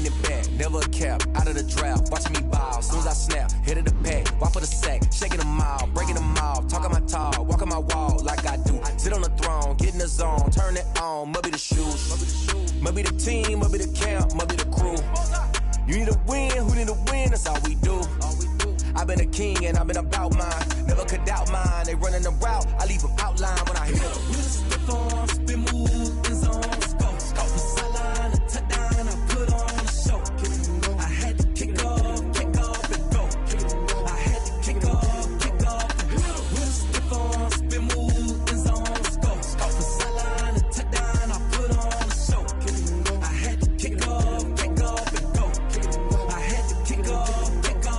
it back, never a cap. Out of the draft, watching me ball. Soon as I snap, hit of the pack, walk for the sack, shaking them all, breaking them all, talking my talk, walking my wall like I do. Sit on the throne, get in the zone, turn it on, must be the shoes, must be the team, must be the camp, must be the crew. You need a win, who need a win? That's all we do. I've been a king and I've been about mine. Never could doubt mine. They running the route, I leave them outline when I hit them. Spin on, spin move, in zone, scope. From sideline to touchdown, I put on a show. I had to kick off and go. I had to kick off and go. Spin on, spin move, in zone, scope. From sideline to touchdown, I put on a show. I had to kick off and go. I had to kick off and go.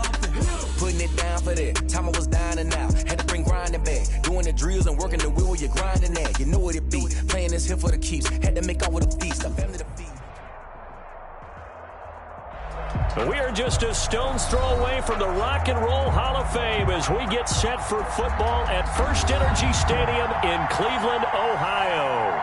Putting it down for that. Time I was down and out. Had to bring grinding back. Doing the drills and working the wheel, you're grinding that. You know what it be. Playing this here for the keeps. Had to make out with a feast. I'm family to feed. We are just a stone's throw away from the Rock and Roll Hall of Fame as we get set for football at First Energy Stadium in Cleveland, Ohio.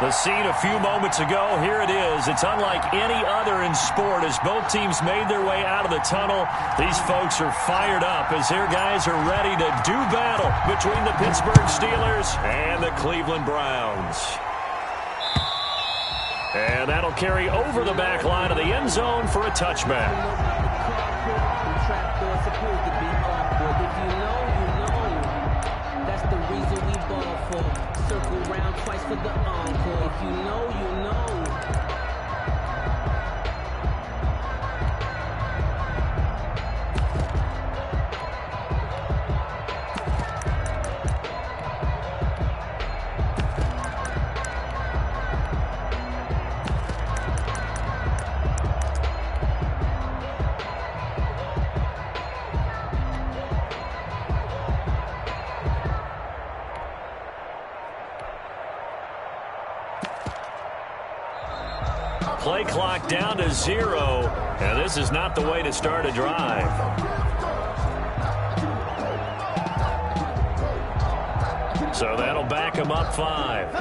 The scene a few moments ago, here it is. It's unlike any other in sport as both teams made their way out of the tunnel. These folks are fired up as their guys are ready to do battle between the Pittsburgh Steelers and the Cleveland Browns. And that'll carry over the back line of the end zone for a touchback. That's the reason we ball for. Circle round twice for the encore. If you know, you know. Play clock down to 0, and this is not the way to start a drive. So that'll back him up 5.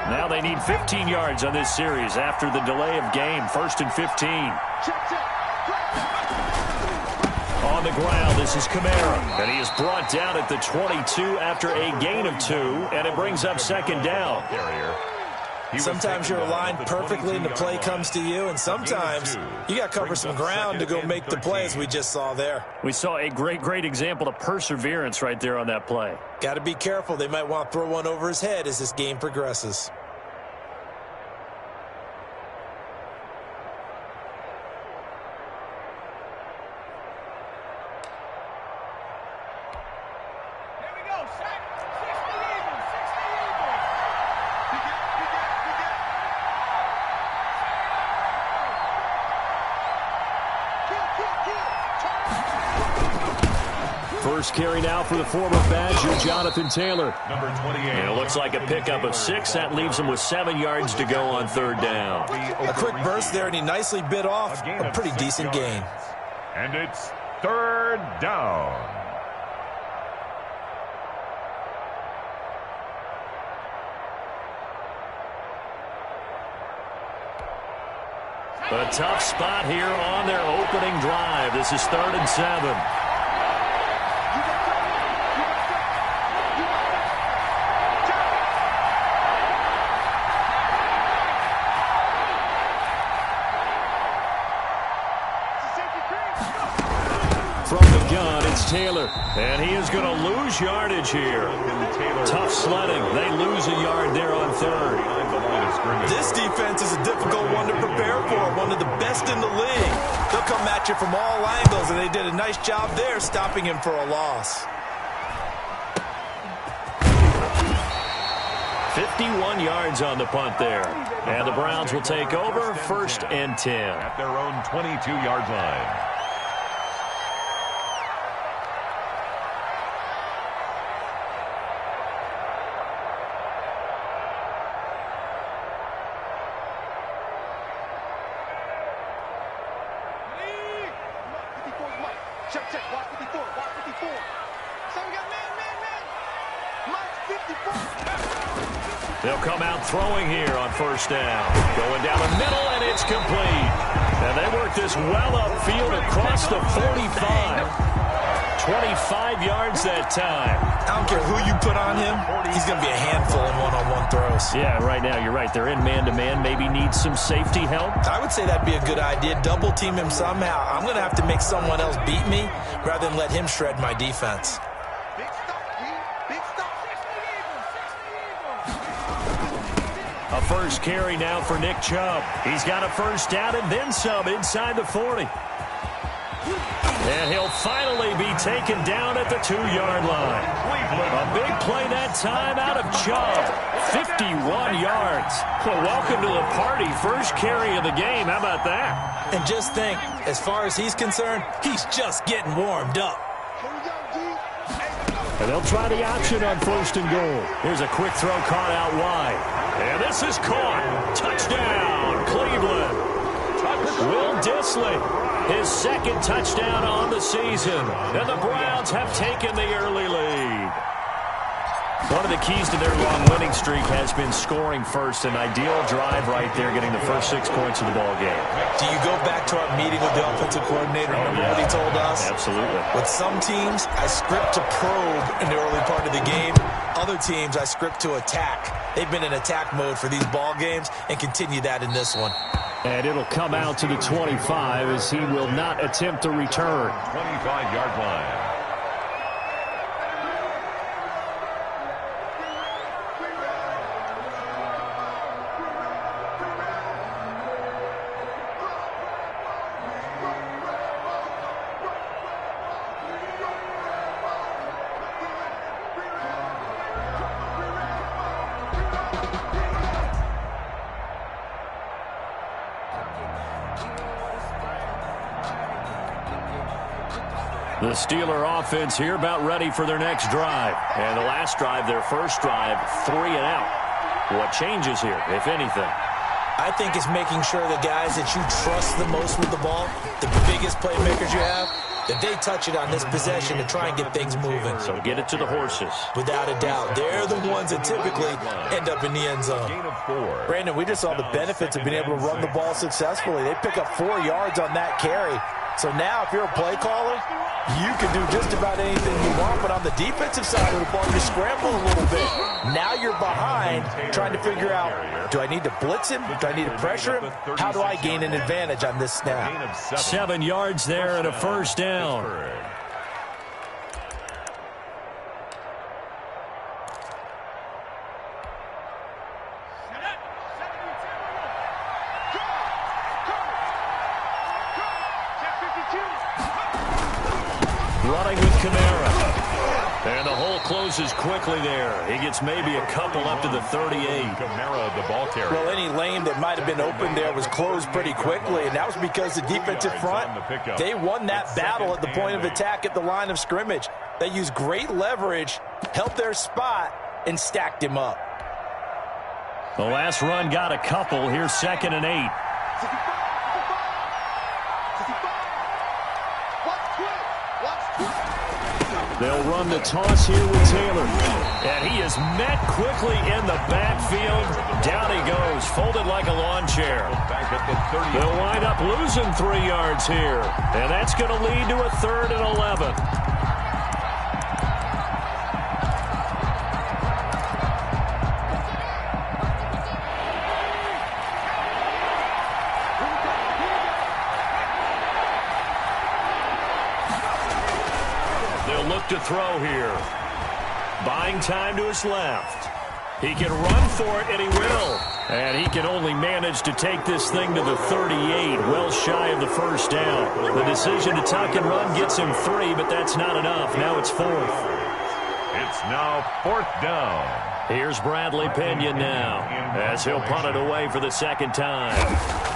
Now they need 15 yards on this series after the delay of game. 1st and 15. On the ground, this is Kamara, and he is brought down at the 22 after a gain of 2, and it brings up 2nd down. Sometimes you're aligned perfectly and the play comes to you, and sometimes you got to cover some ground to go make the play, as we just saw there. We saw a great example of perseverance right there on that play. Got to be careful. They might want to throw one over his head as this game progresses. First carry now for the former Badger, Jonathan Taylor. Number 28. And it looks like a pickup of 6. That leaves him with 7 yards to go on 3rd down. A quick burst there, and he nicely bit off a pretty decent gain. And it's 3rd down. A tough spot here on their opening drive. This is 3rd and 7. From the gun, it's Taylor, and he is going to lose yardage here. Tough sledding. They lose a yard there on 3rd. This defense is a difficult one to prepare for, one of the best in the league. They'll come at you from all angles, and they did a nice job there stopping him for a loss. 51 yards on the punt there. And the Browns will take over 1st and 10. At their own 22-yard line. Check, watch 54, watch 54. So we got man. Mike. They'll come out throwing here on first down. Going down the middle, and it's complete. And they work this well upfield across the 45. 25 yards that time. I don't care who you put on him. He's going to be a handful in one-on-one throws. Yeah, right now, you're right. They're in man-to-man. Maybe need some safety help. I would say that'd be a good idea. Double team him somehow. I'm going to have to make someone else beat me rather than let him shred my defense. A first carry now for Nick Chubb. He's got a first down and then some inside the 40. And he'll finally be taken down at the 2-yard line. A big play that time out of Chubb. 51 yards. Well, welcome to the party. First carry of the game. How about that? And just think, as far as he's concerned, he's just getting warmed up. And they'll try the option on first and goal. Here's a quick throw caught out wide. And this is caught. Touchdown, Cleveland. Will Dissly, his second touchdown on the season. And the Browns have taken the early lead. One of the keys to their long winning streak has been scoring first. An ideal drive right there, getting the first 6 points of the ball game. Do you go back to our meeting with the offensive coordinator? Remember what he told us? Absolutely. With some teams, I script to probe in the early part of the game. Other teams, I script to attack. They've been in attack mode for these ball games and continue that in this one. And it'll come out to the 25 as he will not attempt to return. 25-yard line. The Steeler offense here about ready for their next drive. And the last drive, their first drive, 3 and out. What changes here, if anything? I think it's making sure the guys that you trust the most with the ball, the biggest playmakers you have, that they touch it on this possession to try and get things moving. So get it to the horses. Without a doubt. They're the ones that typically end up in the end zone. Brandon, we just saw the benefits of being able to run the ball successfully. They pick up 4 yards on that carry. So now if you're a play caller, you can do just about anything you want, but on the defensive side of the ball, you scramble a little bit. Now you're behind trying to figure out, do I need to blitz him? Do I need to pressure him? How do I gain an advantage on this snap? 7 yards there and a first down. Running with Kamara. And the hole closes quickly there. He gets maybe a couple up to the 38. Kamara, the ball carrier. Well, any lane that might have been open there was closed pretty quickly, and that was because the defensive front, they won that battle at the point of attack at the line of scrimmage. They used great leverage, held their spot, and stacked him up. The last run got a couple. Here's 2nd and 8. They'll run the toss here with Taylor. And he is met quickly in the backfield. Down he goes, folded like a lawn chair. They'll wind up losing 3 yards here. And that's going to lead to a 3rd and 11. Look to throw here. Buying time to his left. He can run for it, and he will. And he can only manage to take this thing to the 38, well shy of the first down. The decision to tuck and run gets him 3, but that's not enough. Now it's 4th. It's now 4th down. Here's Bradley Pinion now, as he'll punt it away for the 2nd time.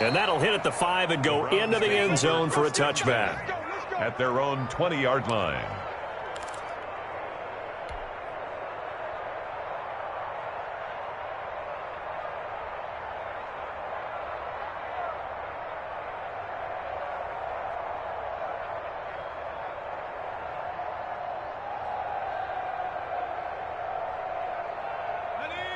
And that'll hit at the 5 and go into the end zone for a touchback. At their own 20-yard line.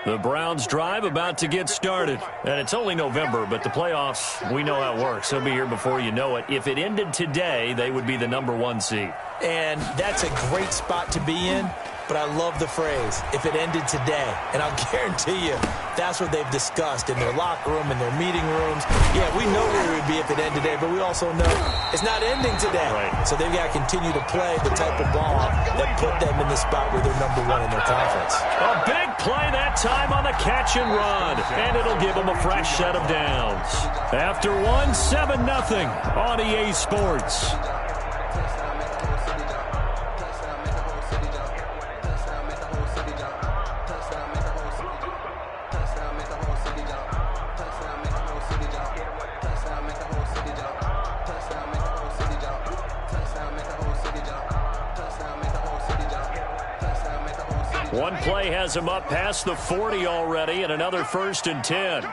The Browns drive about to get started. And it's only November, but the playoffs, we know how it works. They'll be here before you know it. If it ended today, they would be the #1 seed. And that's a great spot to be in, but I love the phrase, if it ended today. And I'll guarantee you, that's what they've discussed in their locker room, in their meeting rooms. Yeah, we know where it would be if it ended today, but we also know it's not ending today. Right. So they've got to continue to play the type of ball that put them in the spot where they're #1 in their conference. A big play that time on the catch and run, and it'll give them a fresh set of downs. After one, 7-0 on EA Sports. One play has him up past the 40 already, and another 1st and 10.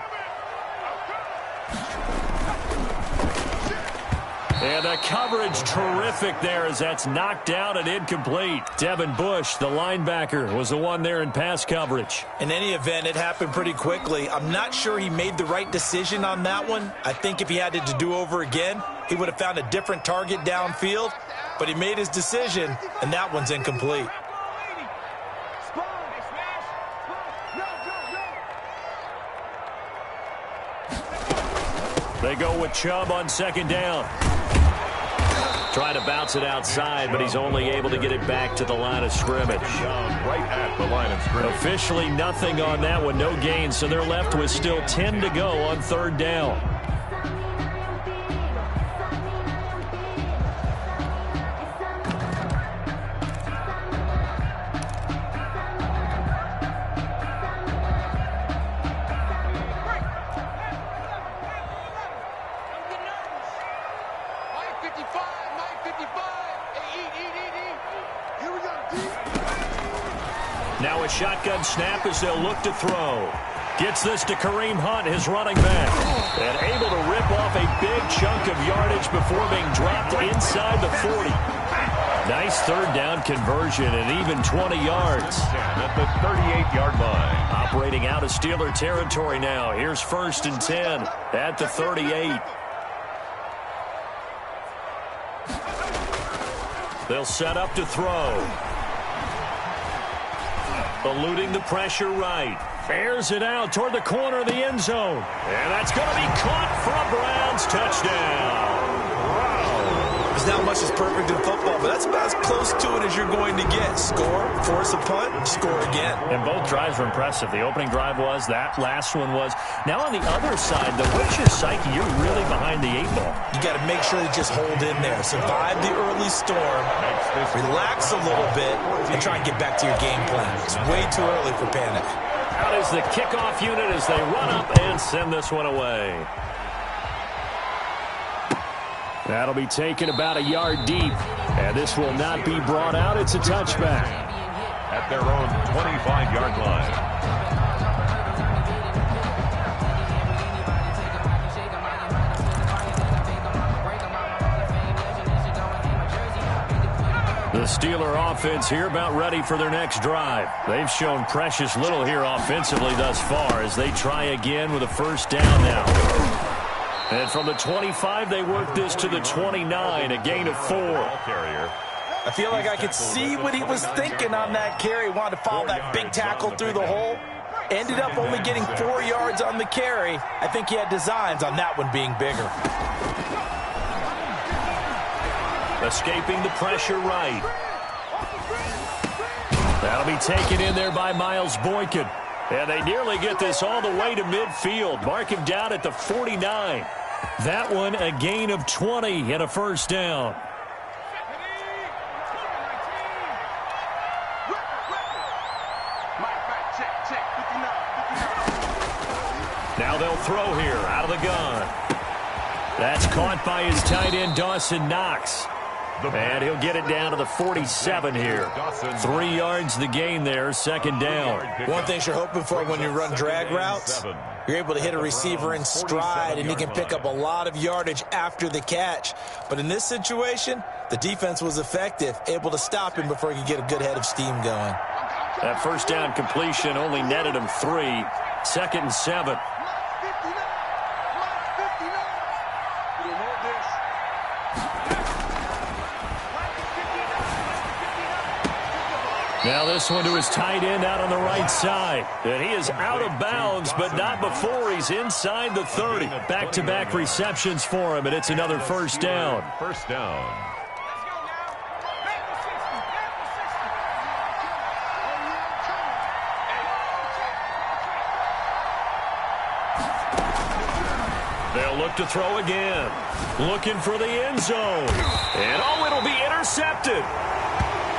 And the coverage terrific there as that's knocked down and incomplete. Devin Bush, the linebacker, was the one there in pass coverage. In any event, it happened pretty quickly. I'm not sure he made the right decision on that one. I think if he had to do over again, he would have found a different target downfield. But he made his decision, and that one's incomplete. They go with Chubb on 2nd down. Trying to bounce it outside, but he's only able to get it back to the line of scrimmage. Right at the line of scrimmage. Officially nothing on that one, no gain, so they're left with still 10 to go on 3rd down. Now a shotgun snap as they'll look to throw. Gets this to Kareem Hunt, his running back. And able to rip off a big chunk of yardage before being dropped inside the 40. Nice 3rd down conversion and even 20 yards. At the 38-yard line. Operating out of Steeler territory now. Here's 1st and 10 at the 38. They'll set up to throw. Eluding the pressure right. Airs it out toward the corner of the end zone. And that's going to be caught for a Browns touchdown. There's not much that's perfect in football, but that's about as close to it as you're going to get. Score, force a punt, score again. And both drives were impressive. The opening drive was, that last one was. Now on the other side, though, what's your psyche? You're really behind the 8 ball. You got to make sure to just hold in there. Survive the early storm, relax a little bit, and try and get back to your game plan. It's way too early for panic. Out is the kickoff unit as they run up and send this one away. That'll be taken about a yard deep, and this will not be brought out. It's a touchback. At their own 25-yard line. The Steeler offense here about ready for their next drive. They've shown precious little here offensively thus far as they try again with a 1st down now. And from the 25, they work this to the 29, a gain of 4. I feel like I could see what he was thinking on that carry. Wanted to follow that big tackle through the hole. Ended up only getting 4 yards on the carry. I think he had designs on that one being bigger. Escaping the pressure right. That'll be taken in there by Miles Boykin. And they nearly get this all the way to midfield. Mark him down at the 49. That one a gain of 20 and a 1st down. Now they'll throw here out of the gun. That's caught by his tight end, Dawson Knox. And he'll get it down to the 47 here. 3 yards the gain there, 2nd down. One thing you're hoping for when you run drag routes, you're able to hit a receiver in stride, and he can pick up a lot of yardage after the catch. But in this situation, the defense was effective, able to stop him before he could get a good head of steam going. That first down completion only netted him 3. 2nd and 7. Now this one to his tight end out on the right side. And he is out of bounds, but not before he's inside the 30. Back-to-back receptions for him, and it's another first down. First down. They'll look to throw again. Looking for the end zone. And oh, it'll be intercepted.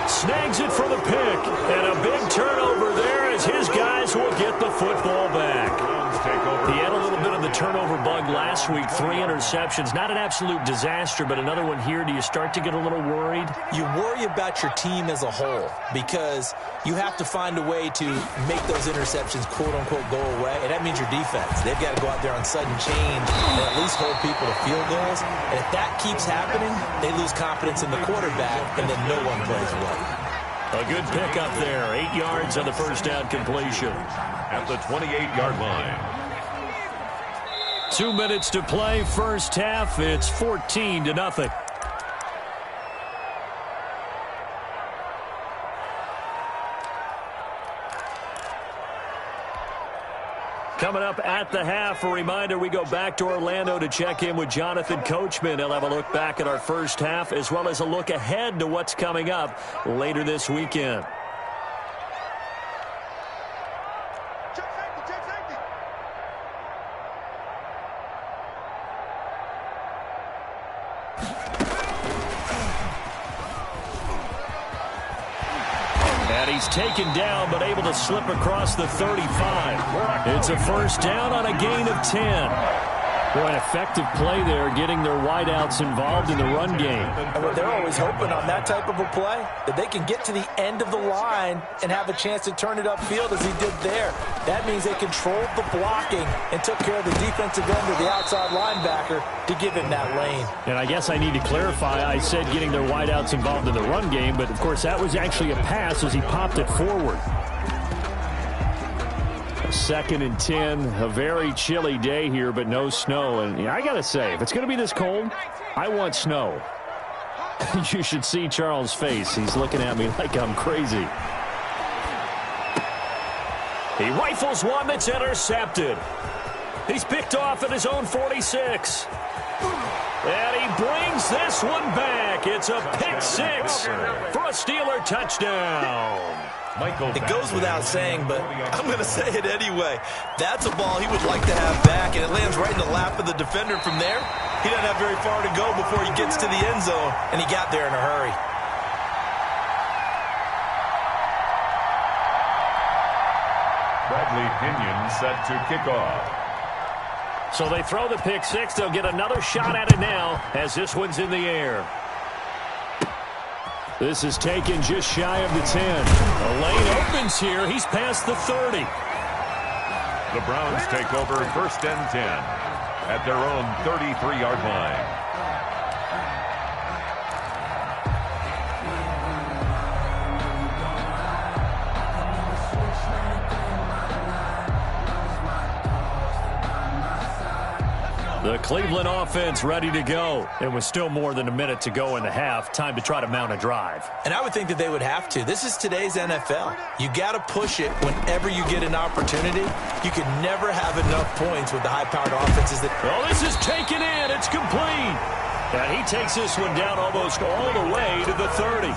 Snags it for the pick. And a big turnover there as his guys will get the football back. He had a little bit of the turnover bug last week. 3 interceptions. Not an absolute disaster, but another one here. Do you start to get a little worried? You worry about your team as a whole because you have to find a way to make those interceptions, quote-unquote, go away. And that means your defense. They've got to go out there on sudden change and at least hold people to field goals. And if that keeps happening, they lose confidence in the quarterback, and then no one plays well. A good pickup there. 8 yards on the first down completion. At the 28-yard line. 2 minutes to play, first half. It's 14-0. Coming up at the half, a reminder, we go back to Orlando to check in with Jonathan Coachman. He'll have a look back at our first half as well as a look ahead to what's coming up later this weekend. He's taken down, but able to slip across the 35. It's a first down on a gain of 10. Boy, an effective play there, getting their wideouts involved in the run game. And they're always hoping on that type of a play that they can get to the end of the line and have a chance to turn it upfield as he did there. That means they controlled the blocking and took care of the defensive end of the outside linebacker to give him that lane. And I guess I need to clarify, I said getting their wideouts involved in the run game, but of course that was actually a pass as he popped it forward. 2nd and 10, a very chilly day here, but no snow. And I got to say, if it's going to be this cold, I want snow. You should see Charles' face. He's looking at me like I'm crazy. He rifles one that's intercepted. He's picked off at his own 46. And he brings this one back. It's a pick 6 for a Steeler touchdown. It goes without saying, but I'm going to say it anyway. That's a ball he would like to have back, and it lands right in the lap of the defender from there. He doesn't have very far to go before he gets to the end zone, and he got there in a hurry. Bradley Pinion set to kick off. So they throw the pick 6. They'll get another shot at it now as this one's in the air. This is taken just shy of the 10. A lane opens here. He's past the 30. The Browns take over 1st and 10 at their own 33-yard line. The Cleveland offense ready to go. It was still more than a minute to go in the half. Time to try to mount a drive. And I would think that they would have to. This is today's NFL. You got to push it whenever you get an opportunity. You can never have enough points with the high-powered offenses. Well, this is taken in. It's complete. And he takes this one down almost all the way to the 30.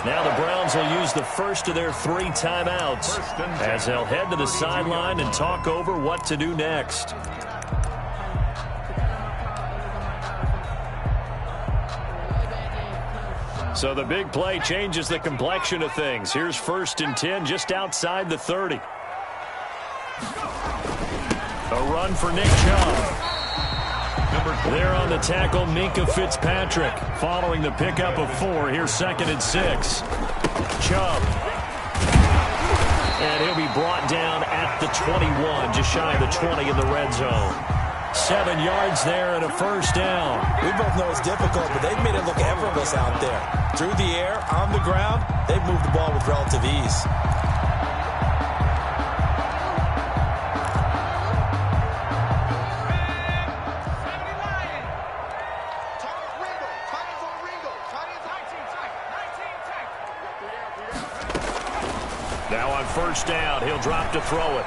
Now the Browns will use the first of their 3 timeouts as they'll head to the sideline and talk over what to do next. So the big play changes the complexion of things. Here's 1st and 10 just outside the 30. A run for Nick Chubb. There on the tackle, Minkah Fitzpatrick. Following the pickup of 4, here's 2nd and 6. Chubb. And he'll be brought down at the 21, just shy of the 20 in the red zone. 7 yards there and a first down. We both know it's difficult, but they've made it look effortless out there. Through the air, on the ground, they've moved the ball with relative ease. Now on first down, he'll drop to throw it.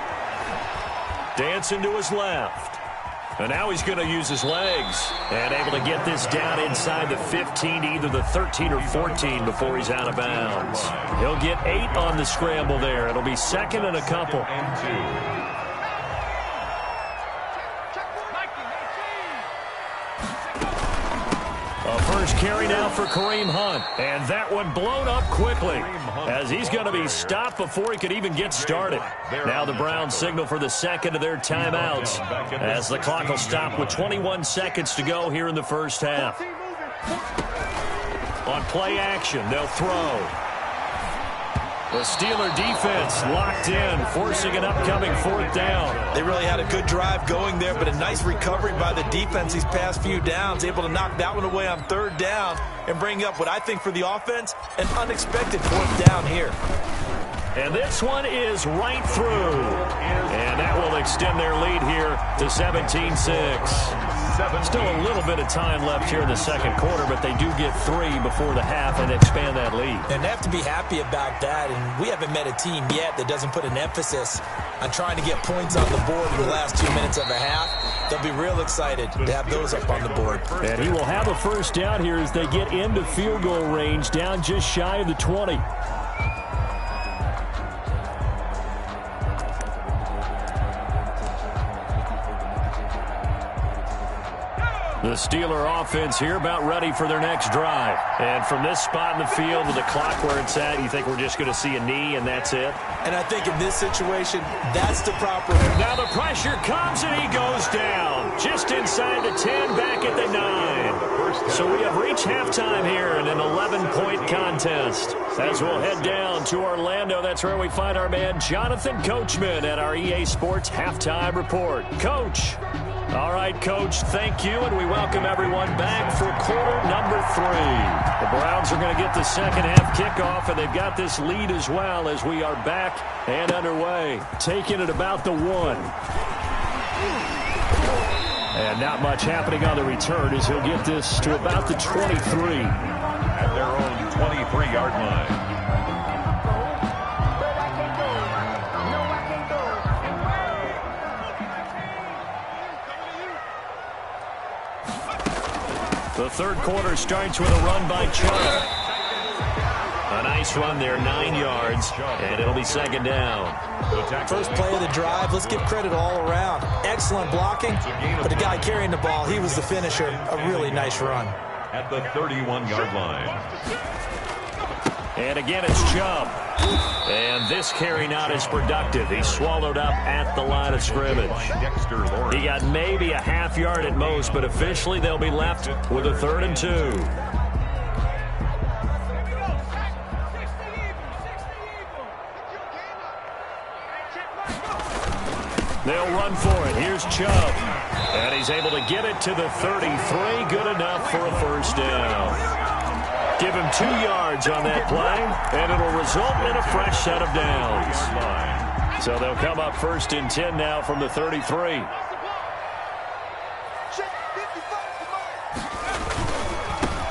Dancing to his left. And now he's going to use his legs. And able to get this down inside the 15 to either the 13 or 14 before he's out of bounds. He'll get 8 on the scramble there. It'll be second and a couple. First carry now for Kareem Hunt. And that one blown up quickly as he's going to be stopped before he could even get started. Now the Browns signal for the second of their timeouts as the clock will stop with 21 seconds to go here in the first half. On play action, they'll throw. The Steeler defense locked in, forcing an upcoming fourth down. They really had a good drive going there, but a nice recovery by the defense these past few downs, able to knock that one away on third down and bring up what I think for the offense, an unexpected fourth down here. And this one is right through. And that will extend their lead here to 17-6. Still a little bit of time left here in the second quarter, but they do get 3 before the half and expand that lead. And they have to be happy about that. And we haven't met a team yet that doesn't put an emphasis on trying to get points on the board in the last 2 minutes of a half. They'll be real excited to have those up on the board. And he will have a first down here as they get into field goal range, down just shy of the 20. The Steeler offense here about ready for their next drive. And from this spot in the field with the clock where it's at, you think we're just going to see a knee and that's it? And I think in this situation, that's the proper. Now the pressure comes and he goes down. Just inside the 10, back at the 9. So we have reached halftime here in an 11-point contest. As we'll head down to Orlando, that's where we find our man Jonathan Coachman at our EA Sports Halftime Report. Coach. All right, Coach, thank you, and we welcome everyone back for quarter number 3. The Browns are going to get the second half kickoff, and they've got this lead as well as we are back and underway. Taking it about the 1. And not much happening on the return as he'll get this to about the 23. At their own 23-yard line. The third quarter starts with a run by Chubb. A nice run there, 9 yards, and it'll be second down. First play of the drive, let's give credit all around. Excellent blocking, but the guy carrying the ball, he was the finisher. A really nice run. At the 31-yard line. And again, it's Chubb. And this carry not as productive. He's swallowed up at the line of scrimmage. He got maybe a half yard at most, but officially they'll be left with a 3rd and 2. They'll run for it. Here's Chubb. And he's able to get it to the 33. Good enough for a first down. Give him 2 yards on that play, and it'll result in a fresh set of downs. So they'll come up 1st and 10 now from the 33.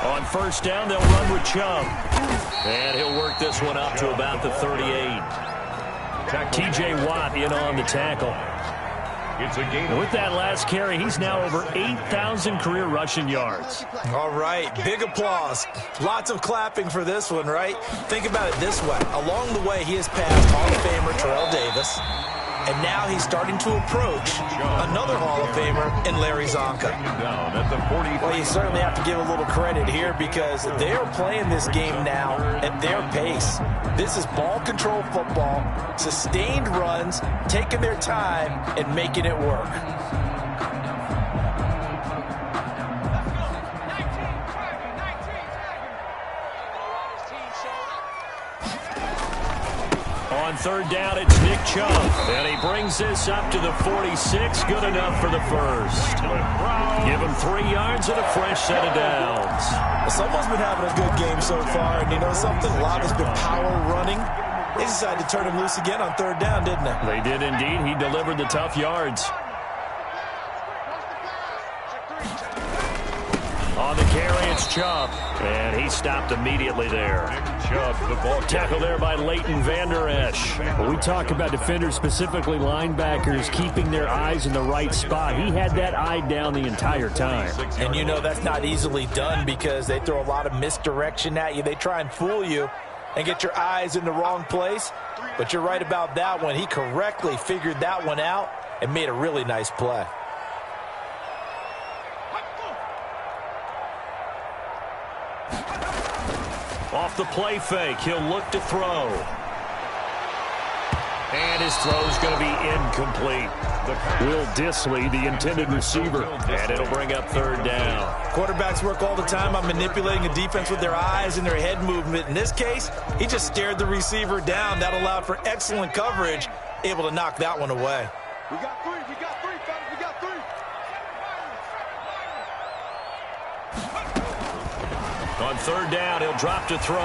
On first down, they'll run with Chubb. And he'll work this one up to about the 38. T.J. Watt in on the tackle. And with that last carry, he's now over 8,000 career rushing yards. All right, big applause. Lots of clapping for this one, right? Think about it this way. Along the way, he has passed Hall of Famer Terrell Davis, and now he's starting to approach another Hall of Famer in Larry Zonka. Well, you certainly have to give a little credit here because they are playing this game now at their pace. This is ball control football, sustained runs, taking their time and making it work. On third down, it's Nick Chubb, and he brings this up to the 46. Good enough for the first. Give him 3 yards and a fresh set of downs. Well, someone's been having a good game so far, and you know something? A lot has been power running. They decided to turn him loose again on third down, didn't they? They did indeed. He delivered the tough yards. On the carry, it's It's Chubb, and he stopped immediately there. Chubb, the ball Tackle there by Leighton Vander Esch. When we talk about defenders, specifically linebackers, keeping their eyes in the right spot. He had that eye down the entire time. And you know that's not easily done because they throw a lot of misdirection at you. They try and fool you and get your eyes in the wrong place. But you're right about that one. He correctly figured that one out and made a really nice play. Off the play fake, he'll look to throw. And his throw's going to be incomplete. Will Dissly, the intended receiver. And it'll bring up third down. Quarterbacks work all the time on manipulating a defense with their eyes and their head movement. In this case, he just stared the receiver down. That allowed for excellent coverage, able to knock that one away. We got three, fellas, we got three. On third down, he'll drop to throw.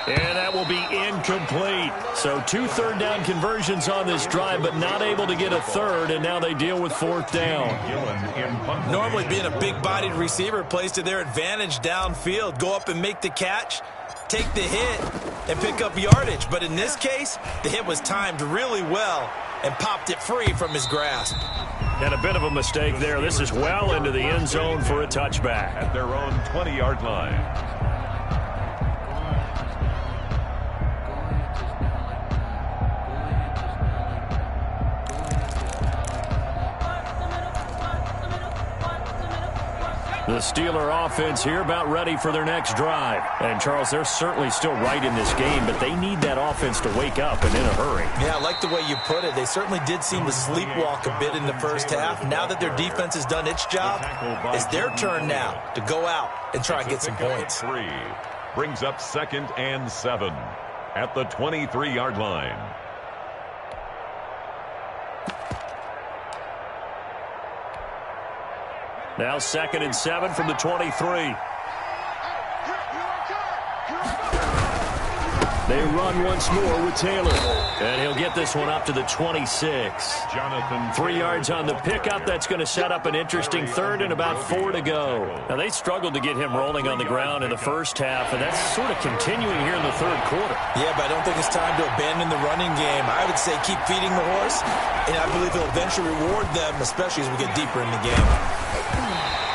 And that will be incomplete. So 2 third down conversions on this drive, but not able to get a third, and now they deal with fourth down. Normally being a big-bodied receiver plays to their advantage downfield. Go up and make the catch, take the hit, and pick up yardage. But in this case, the hit was timed really well and popped it free from his grasp. And a bit of a mistake there. This is well into the end zone for a touchback. At their own 20-yard line. The Steeler offense here about ready for their next drive. And, Charles, they're certainly still right in this game, but they need that offense to wake up and in a hurry. Yeah, I like the way you put it. They certainly did seem to sleepwalk a bit in the first half. Now that their defense has done its job, it's their turn now to go out and try and get some points. 3 brings up 2nd and 7 at the 23-yard line. Now 2nd and 7 from the 23. They run once more with Taylor. And he'll get this one up to the 26. Jonathan 3 yards on the pickup. That's going to set up an interesting third and about 4 to go. Now, they struggled to get him rolling on the ground in the first half, and that's sort of continuing here in the third quarter. Yeah, but I don't think it's time to abandon the running game. I would say keep feeding the horse, and I believe he'll eventually reward them, especially as we get deeper in the game.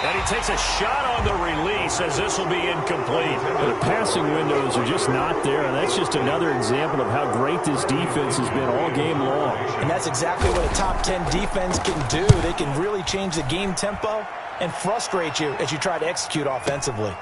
And he takes a shot on the release as this will be incomplete. The passing windows are just not there, and that's just another example of how great this defense has been all game long. And that's exactly what a top 10 defense can do. They can really change the game tempo and frustrate you as you try to execute offensively.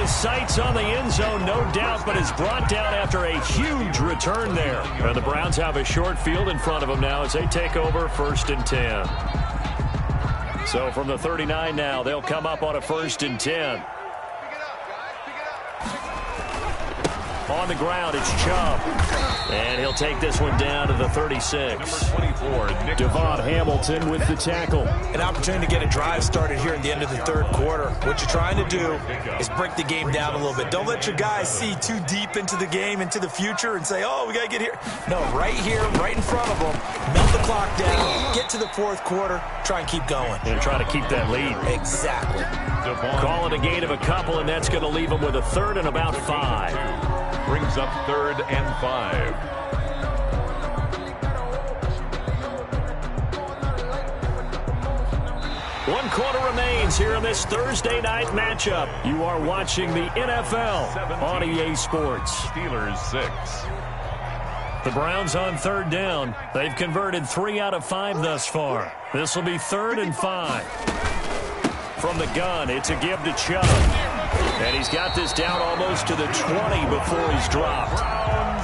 Sights on the end zone, no doubt, but is brought down after a huge return there. And the Browns have a short field in front of them now as they take over 1st and 10. So from the 39 now, they'll come up on a 1st and 10. On the ground, it's Chubb. And he'll take this one down to the 36. Devon Hamilton with the tackle. An opportunity to get a drive started here at the end of the third quarter. What you're trying to do is break the game down a little bit. Don't let your guys see too deep into the game, into the future, and say, oh, we got to get here. No, right here, right in front of them, melt the clock down, get to the fourth quarter, try and keep going. And try to keep that lead. Exactly. Call it a gain of a couple, and that's going to leave them with a third and about 5. Brings up 3rd and 5. One quarter remains here in this Thursday night matchup. You are watching the NFL on EA Sports. Steelers 6. The Browns on third down. They've converted 3 out of 5 thus far. This will be 3rd and 5. From the gun, it's a give to Chubb. And he's got this down almost to the 20 before he's dropped.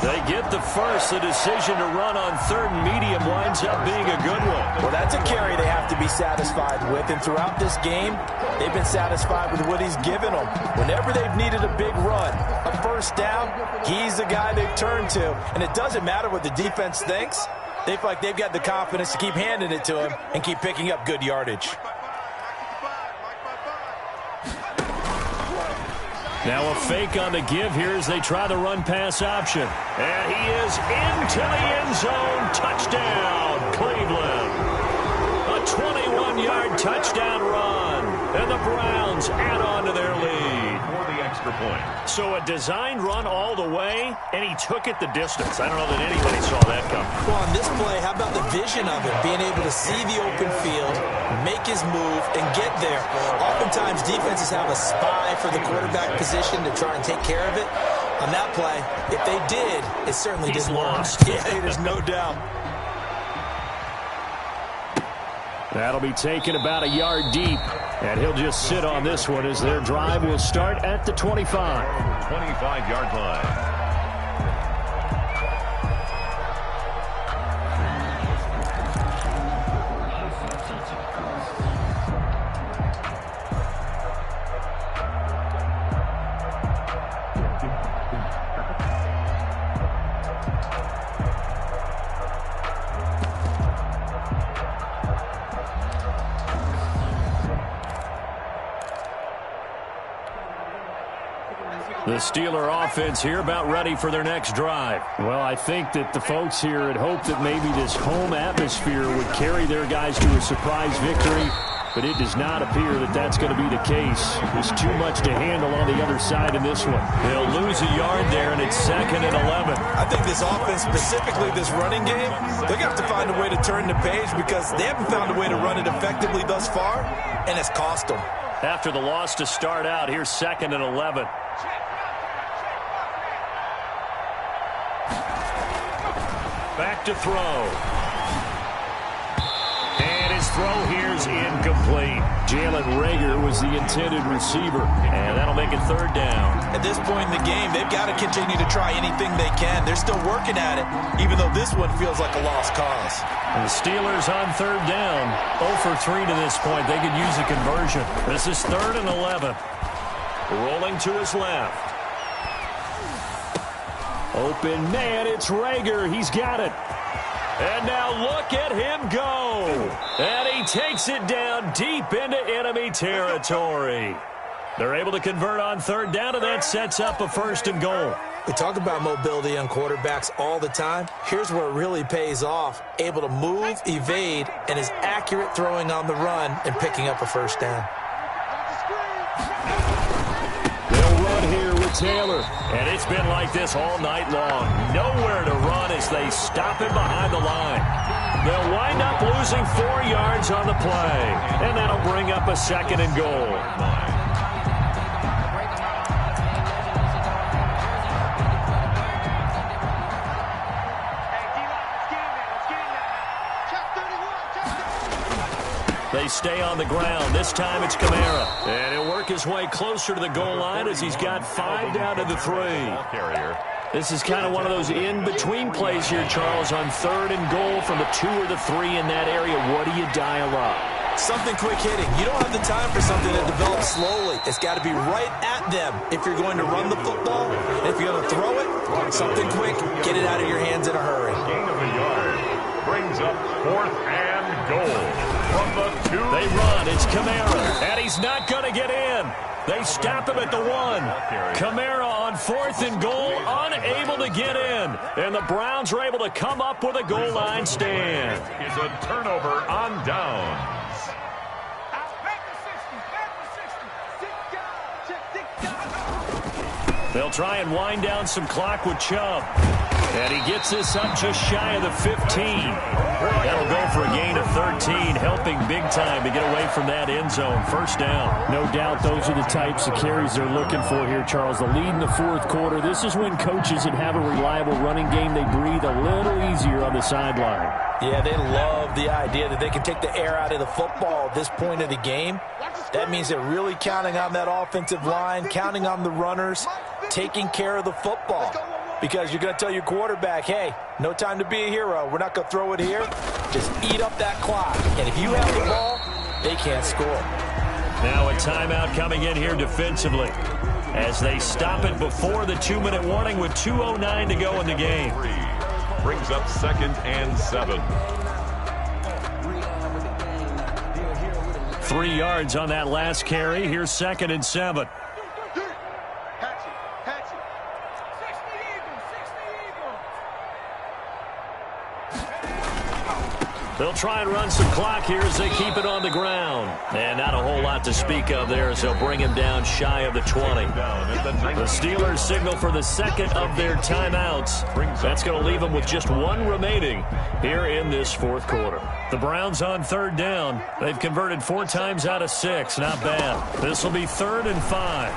They get the first. The decision to run on 3rd and medium winds up being a good one. Well, that's a carry they have to be satisfied with. And throughout this game, they've been satisfied with what he's given them. Whenever they've needed a big run, a first down, he's the guy they've turned to. And it doesn't matter what the defense thinks. They feel like they've got the confidence to keep handing it to him and keep picking up good yardage. Now a fake on the give here as they try the run-pass option. And he is into the end zone. Touchdown, Cleveland. A 21-yard touchdown run. And the Browns add on to their lead. For the extra point. So a designed run all the way, and he took it the distance. I don't know that anybody saw that coming. Well, on this play, how about the vision of it? Being able to see the open field, make his move, and get there. Oftentimes, defenses have a spy for the quarterback position to try and take care of it. On that play, if they did, it certainly didn't work. Yeah, there's no doubt. That'll be taken about a yard deep, and he'll just sit on this one as their drive will start at the 25. 25-yard line. The Steeler offense here about ready for their next drive. Well, I think that the folks here had hoped that maybe this home atmosphere would carry their guys to a surprise victory, but it does not appear that that's going to be the case. There's too much to handle on the other side in this one. They'll lose a yard there, and it's 2nd and 11. I think this offense, specifically this running game, they're going to have to find a way to turn the page because they haven't found a way to run it effectively thus far, and it's cost them. After the loss to start out, here's 2nd and 11. Back to throw. And his throw here's incomplete. Jalen Reagor was the intended receiver. And that'll make it 3rd down. At this point in the game, they've got to continue to try anything they can. They're still working at it, even though this one feels like a lost cause. And the Steelers on 3rd down. 0 for 3 to this point. They could use a conversion. This is 3rd and 11. Rolling to his left. Open man, it's Reagor. He's got it. And now look at him go. And he takes it down deep into enemy territory. They're able to convert on 3rd down, and that sets up a 1st and goal. We talk about mobility on quarterbacks all the time. Here's where it really pays off. Able to move, evade, and is accurate throwing on the run and picking up a 1st down. They'll run here with Taylor. And it's been like this all night long. Nowhere to run as they stop him behind the line. They'll wind up losing 4 yards on the play. And that'll bring up a 2nd and goal. They stay on the ground. This time it's Kamara. And he'll work his way closer to the goal line as he's got 5 down to the 3. This is kind of one of those in-between plays here, Charles, on 3rd and goal from the 2 or the 3 in that area. What do you dial up? Something quick hitting. You don't have the time for something that develops slowly. It's got to be right at them if you're going to run the football. And if you're going to throw it, something quick, get it out of your hands in a hurry. Gain of a yard brings up 4th and goal. From the 2. They run. It's Kamara. And he's not going to get in. They stop him at the 1. Kamara on 4th and goal, unable to get in. And the Browns are able to come up with a goal line stand. Is a turnover on downs. They'll try and wind down some clock with Chubb. And he gets this up just shy of the 15. That'll go for a gain of 13, helping big time to get away from that end zone. 1st down. No doubt those are the types of carries they're looking for here, Charles. The lead in the 4th quarter. This is when coaches that have a reliable running game, they breathe a little easier on the sideline. Yeah, they love the idea that they can take the air out of the football at this point of the game. That means they're really counting on that offensive line, counting on the runners, taking care of the football. Because you're going to tell your quarterback, hey, no time to be a hero. We're not going to throw it here. Just eat up that clock. And if you have the ball, they can't score. Now a timeout coming in here defensively as they stop it before the 2-minute warning with 2:09 to go in the game. Brings up 2nd and 7. 3 yards on that last carry. Here's 2nd and 7. They'll try and run some clock here as they keep it on the ground. And not a whole lot to speak of there as they'll bring him down shy of the 20. The Steelers signal for the second of their timeouts. That's going to leave them with just one remaining here in this fourth quarter. The Browns on third down. They've converted 4 times out of 6. Not bad. This will be 3rd and 5.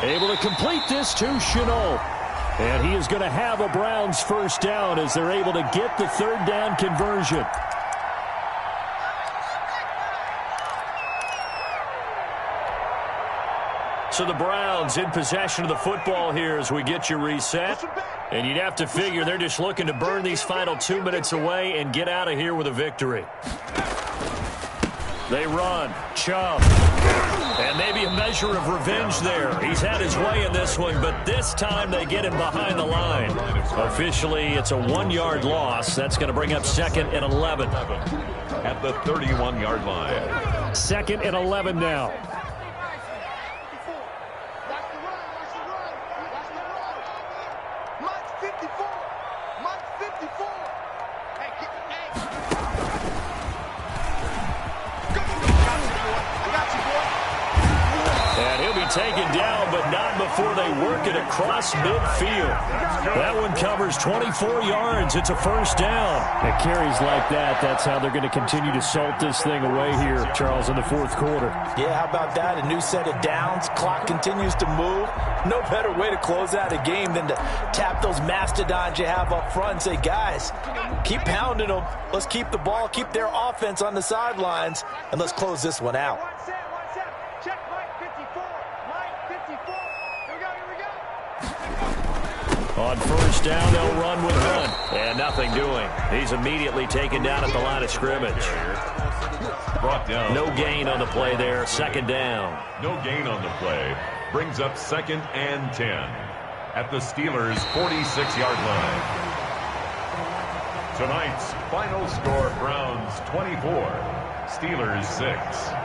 Able to complete this to Chenault. And he is going to have a Browns first down as they're able to get the third down conversion. So the Browns in possession of the football here as we get you reset. And you'd have to figure they're just looking to burn these final 2 minutes away and get out of here with a victory. They run. Chubb. And maybe a measure of revenge there. He's had his way in this one, but this time they get him behind the line. Officially, it's a 1-yard loss. That's going to bring up 2nd and 11. At the 31-yard line. 2nd and 11 now. Taken down, but not before they work it across midfield. That one covers 24 yards. It's a first down. At carries like that, that's how they're going to continue to salt this thing away here, Charles, in the fourth quarter. Yeah, how about that? A new set of downs. Clock continues to move. No better way to close out a game than to tap those mastodons you have up front and say, guys, keep pounding them. Let's keep the ball, keep their offense on the sidelines, and let's close this one out. On first down, they'll run with Hunt. And nothing doing. He's immediately taken down at the line of scrimmage. Brought down. No gain on the play there. 2nd down. No gain on the play. Brings up 2nd and 10. At the Steelers' 46-yard line. Tonight's final score, Browns 24, Steelers 6.